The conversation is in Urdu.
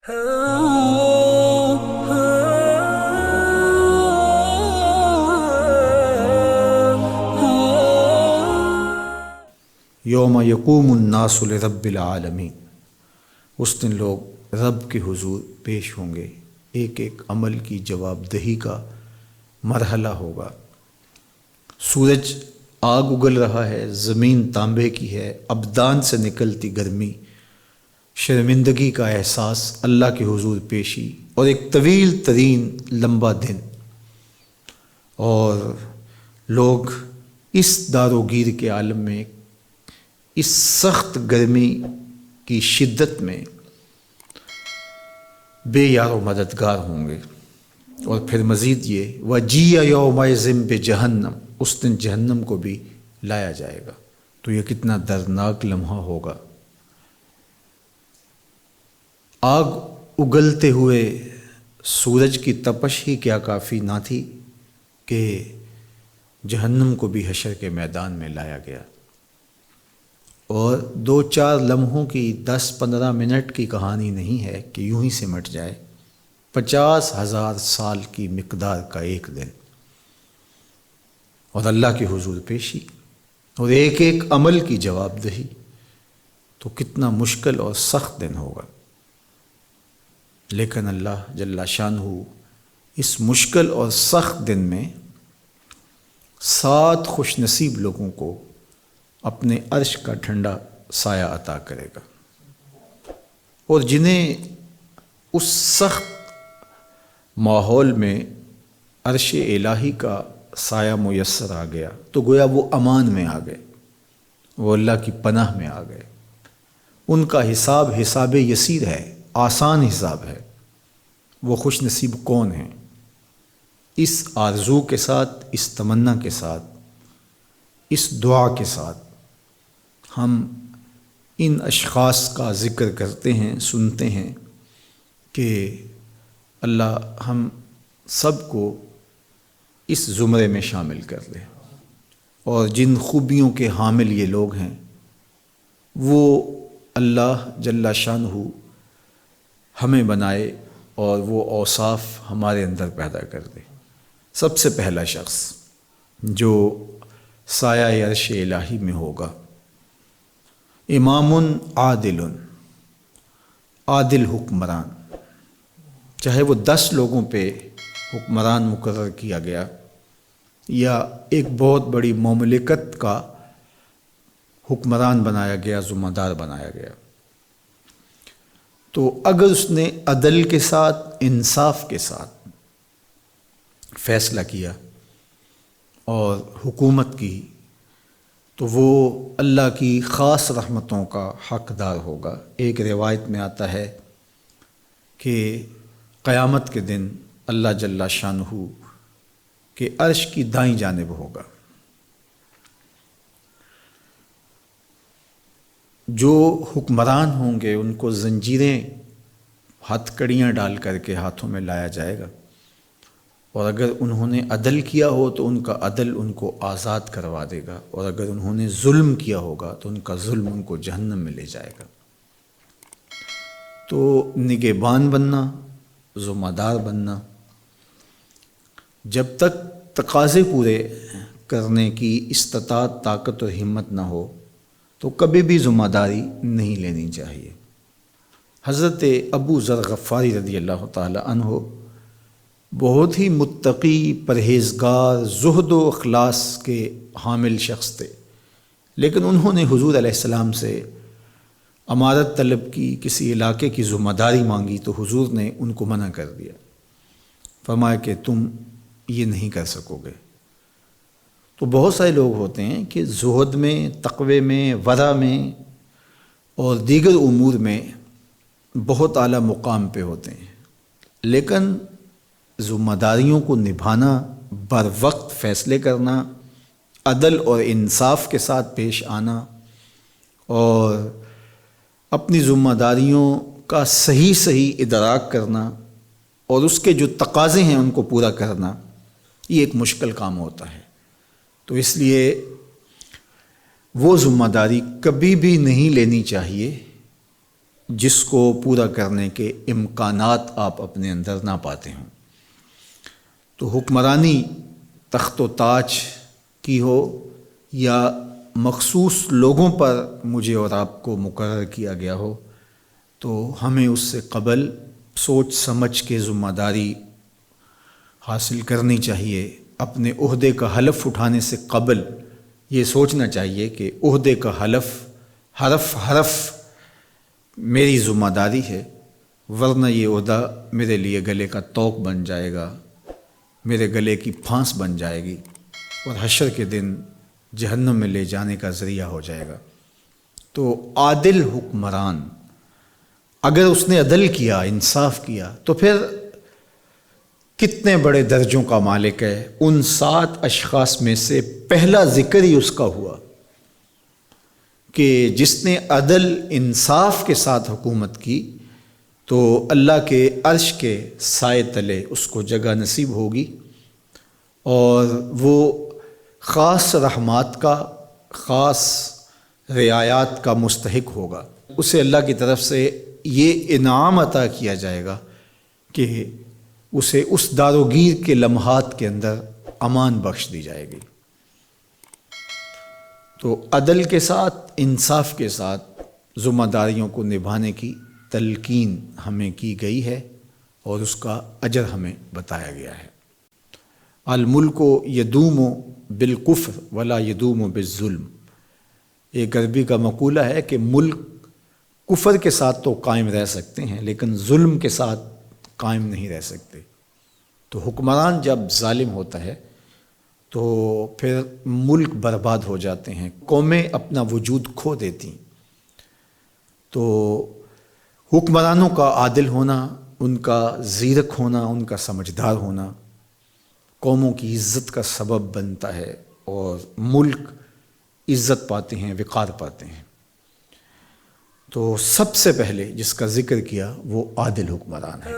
یوم یقوم الناس لرب العالمین، اس دن لوگ رب کے حضور پیش ہوں گے، ایک ایک عمل کی جواب دہی کا مرحلہ ہوگا۔ سورج آگ اگل رہا ہے، زمین تانبے کی ہے، ابدان سے نکلتی گرمی، شرمندگی کا احساس، اللہ کے حضور پیشی، اور ایک طویل ترین لمبا دن، اور لوگ اس دار و گیر کے عالم میں، اس سخت گرمی کی شدت میں بے یار و مددگار ہوں گے۔ اور پھر مزید یہ وَجِیَ یَوْمَئِذٍ بِجَہَنَّمَ، اس دن جہنم کو بھی لایا جائے گا۔ تو یہ کتنا دردناک لمحہ ہوگا۔ آگ اگلتے ہوئے سورج کی تپش ہی کیا کافی نہ تھی کہ جہنم کو بھی حشر کے میدان میں لایا گیا، اور 2-4 لمحوں کی 10-15 منٹ کی کہانی نہیں ہے کہ یوں ہی سمٹ جائے، 50,000 سال کی مقدار کا ایک دن، اور اللہ کے حضور پیشی، اور ایک ایک عمل کی جواب دہی۔ تو کتنا مشکل اور سخت دن ہوگا، لیکن اللہ جل شانہ اس مشکل اور سخت دن میں 7 خوش نصیب لوگوں کو اپنے عرش کا ٹھنڈا سایہ عطا کرے گا، اور جنہیں اس سخت ماحول میں عرش الہی کا سایہ میسر آ گیا تو گویا وہ امان میں آ گئے، وہ اللہ کی پناہ میں آ گئے۔ ان کا حساب حساب یسیر ہے، آسان حساب ہے۔ وہ خوش نصیب کون ہیں؟ اس آرزو کے ساتھ، اس تمنا کے ساتھ، اس دعا کے ساتھ ہم ان اشخاص کا ذکر کرتے ہیں، سنتے ہیں کہ اللہ ہم سب کو اس زمرے میں شامل کر لے، اور جن خوبیوں کے حامل یہ لوگ ہیں وہ اللہ جل شانہ ہمیں بنائے اور وہ اوصاف ہمارے اندر پیدا کر دے۔ سب سے پہلا شخص جو سایہ عرش الہی میں ہوگا، امام عادل، عادل حکمران، چاہے وہ 10 لوگوں پہ حکمران مقرر کیا گیا یا ایک بہت بڑی مملکت کا حکمران بنایا گیا، ذمہ دار بنایا گیا، تو اگر اس نے عدل کے ساتھ، انصاف کے ساتھ فیصلہ کیا اور حکومت کی، تو وہ اللہ کی خاص رحمتوں کا حقدار ہوگا۔ ایک روایت میں آتا ہے کہ قیامت کے دن اللہ جل شانہ کے عرش کی دائیں جانب ہوگا۔ جو حکمران ہوں گے ان کو زنجیریں، ہتھ کڑیاں ڈال کر کے ہاتھوں میں لایا جائے گا، اور اگر انہوں نے عدل کیا ہو تو ان کا عدل ان کو آزاد کروا دے گا، اور اگر انہوں نے ظلم کیا ہوگا تو ان کا ظلم ان کو جہنم میں لے جائے گا۔ تو نگہبان بننا، ذمہ دار بننا، جب تک تقاضے پورے کرنے کی استطاعت، طاقت اور ہمت نہ ہو تو کبھی بھی ذمہ داری نہیں لینی چاہیے۔ حضرت ابو ذر غفاری رضی اللہ تعالی عنہ بہت ہی متقی، پرہیزگار، زہد و اخلاص کے حامل شخص تھے، لیکن انہوں نے حضور علیہ السلام سے امارت طلب کی، کسی علاقے کی ذمہ داری مانگی تو حضور نے ان کو منع کر دیا، فرمایا کہ تم یہ نہیں کر سکو گے۔ تو بہت سارے لوگ ہوتے ہیں کہ زہد میں، تقوی میں، ورع میں اور دیگر امور میں بہت اعلیٰ مقام پہ ہوتے ہیں، لیکن ذمہ داریوں کو نبھانا، بر وقت فیصلے کرنا، عدل اور انصاف کے ساتھ پیش آنا، اور اپنی ذمہ داریوں کا صحیح ادراک کرنا، اور اس کے جو تقاضے ہیں ان کو پورا کرنا، یہ ایک مشکل کام ہوتا ہے۔ تو اس لیے وہ ذمہ داری کبھی بھی نہیں لینی چاہیے جس کو پورا کرنے کے امکانات آپ اپنے اندر نہ پاتے ہوں۔ تو حکمرانی تخت و تاج کی ہو یا مخصوص لوگوں پر مجھے اور آپ کو مقرر کیا گیا ہو، تو ہمیں اس سے قبل سوچ سمجھ کے ذمہ داری حاصل کرنی چاہیے۔ اپنے عہدے کا حلف اٹھانے سے قبل یہ سوچنا چاہیے کہ عہدے کا حلف حرف حرف میری ذمہ داری ہے، ورنہ یہ عہدہ میرے لیے گلے کا طوق بن جائے گا، میرے گلے کی پھانس بن جائے گی اور حشر کے دن جہنم میں لے جانے کا ذریعہ ہو جائے گا۔ تو عادل حکمران اگر اس نے عدل کیا، انصاف کیا، تو پھر کتنے بڑے درجوں کا مالک ہے۔ ان 7 اشخاص میں سے پہلا ذکر ہی اس کا ہوا کہ جس نے عدل انصاف کے ساتھ حکومت کی تو اللہ کے عرش کے سائے تلے اس کو جگہ نصیب ہوگی اور وہ خاص رحمات کا، خاص رعایات کا مستحق ہوگا۔ اسے اللہ کی طرف سے یہ انعام عطا کیا جائے گا کہ اسے اس داروگیر کے لمحات کے اندر امان بخش دی جائے گی۔ تو عدل کے ساتھ، انصاف کے ساتھ ذمہ داریوں کو نبھانے کی تلقین ہمیں کی گئی ہے اور اس کا اجر ہمیں بتایا گیا ہے۔ الملک یدوم بالکفر ولا یدوم بالظلم، ایک عربی کا مقولہ ہے کہ ملک کفر کے ساتھ تو قائم رہ سکتے ہیں لیکن ظلم کے ساتھ قائم نہیں رہ سکتے۔ تو حکمران جب ظالم ہوتا ہے تو پھر ملک برباد ہو جاتے ہیں، قومیں اپنا وجود کھو دیتی۔ تو حکمرانوں کا عادل ہونا، ان کا زیرک ہونا، ان کا سمجھدار ہونا قوموں کی عزت کا سبب بنتا ہے اور ملک عزت پاتے ہیں، وقار پاتے ہیں۔ تو سب سے پہلے جس کا ذکر کیا وہ عادل حکمران ہے۔